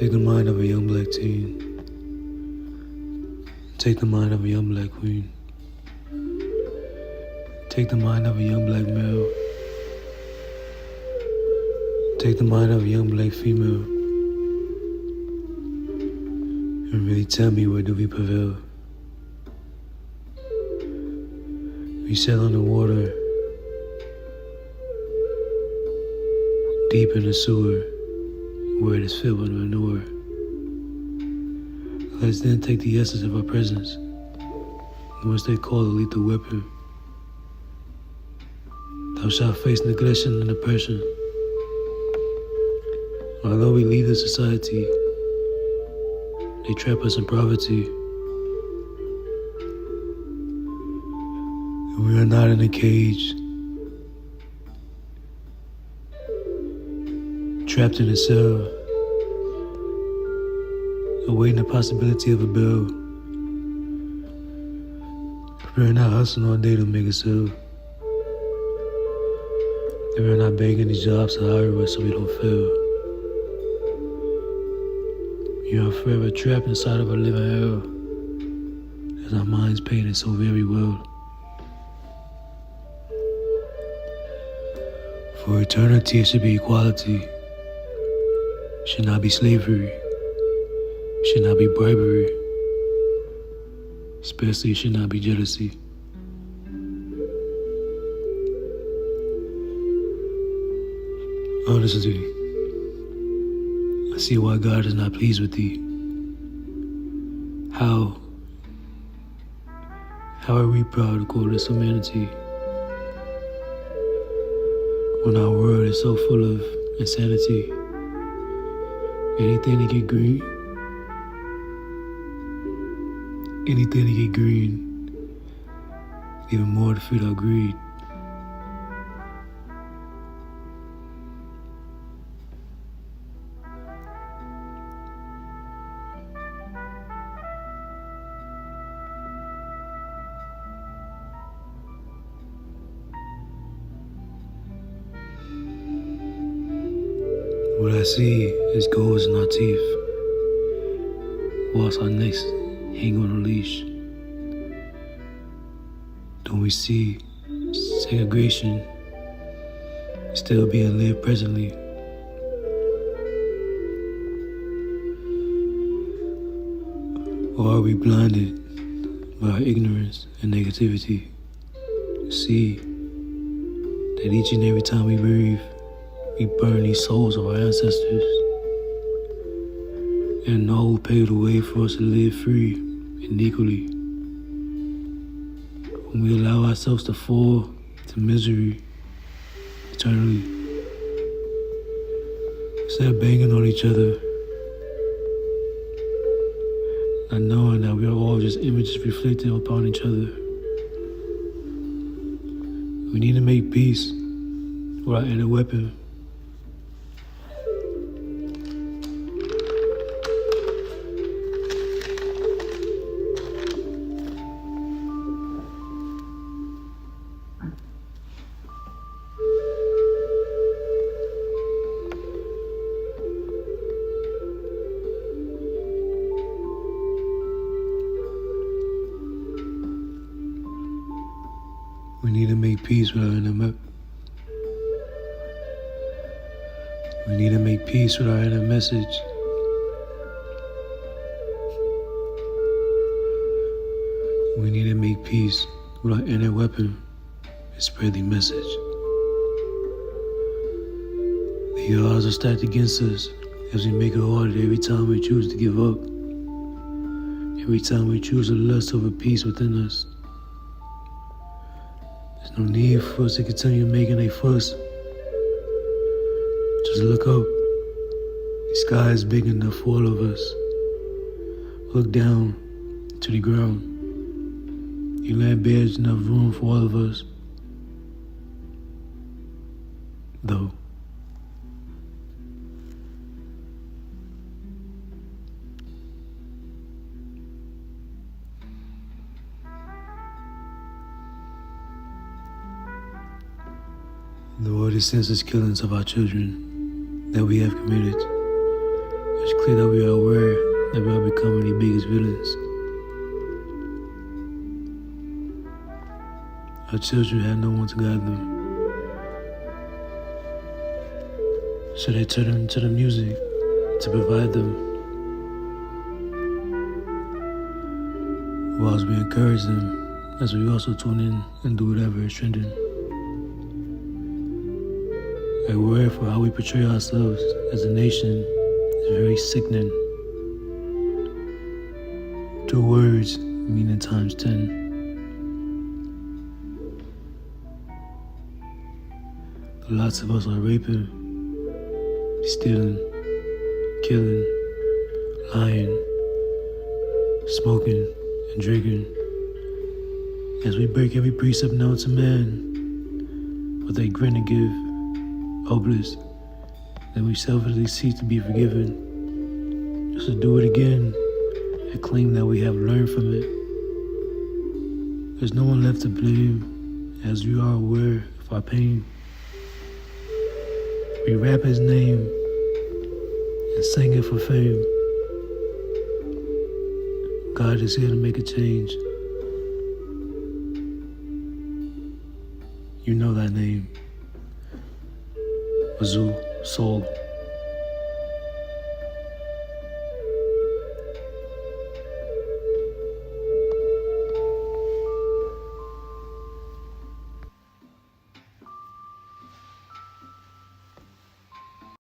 Take the mind of a young black teen. Take the mind of a young black queen. Take the mind of a young black male. Take the mind of a young black female. And really tell me, where do we prevail? We sail on the water, deep in the sewer, where it is filled with manure. Let's then take the essence of our presence, once they call a lethal weapon. Thou shalt face neglection and oppression. Although we leave the society, they trap us in poverty. And we are not in a cage, trapped in a cell, awaiting the possibility of a bell, preparing our hustle all day to make a sale. And we're not begging these jobs to hire us so we don't fail. You are forever trapped inside of a living hell, as our minds painted so very well. For eternity, it should be equality. It should not be slavery. It should not be bribery. Especially, it should not be jealousy. Honestly, I see why God is not pleased with thee. How are we proud to call this humanity when our world is so full of insanity? Anything to get green. Anything to get green. Even more to feed our greed. What I see is goals in our teeth, whilst our necks hang on a leash. Don't we see segregation still being lived presently? Or are we blinded by our ignorance and negativity to see that each and every time we breathe, we burn these souls of our ancestors, and know who paved the way for us to live free and equally. When we allow ourselves to fall to misery eternally, instead of banging on each other, not knowing that we are all just images reflected upon each other. We need to make peace without any weapon. We need to make peace with our inner map. We need to make peace with our inner message. We need to make peace with our inner weapon and spread the message. The odds are stacked against us as we make it harder every time we choose to give up. Every time we choose to lust over peace within us. There's no need for us to continue making a fuss. Just look up. The sky is big enough for all of us. Look down to the ground. The land bears enough room for all of us. Though. Though all the senseless killings of our children that we have committed, It's clear that we are aware that we are becoming the biggest villains. Our children have no one to guide them, so they turn to the music to provide them, whilst we encourage them as we also tune in and do whatever is trending. A word for how we portray ourselves as a nation is very sickening. 2 words meaning times 10. Lots of us are raping, stealing, killing, lying, smoking, and drinking. As we break every precept known to man, with a grin to give, hopeless, then we selfishly seek to be forgiven, just to do it again and claim that we have learned from it. There's no one left to blame, as we are aware of our pain. We rap his name and sing it for fame. God is here to make a change. You know that name. 𝑌𝑜𝑢 𝐾𝑛𝑜𝑤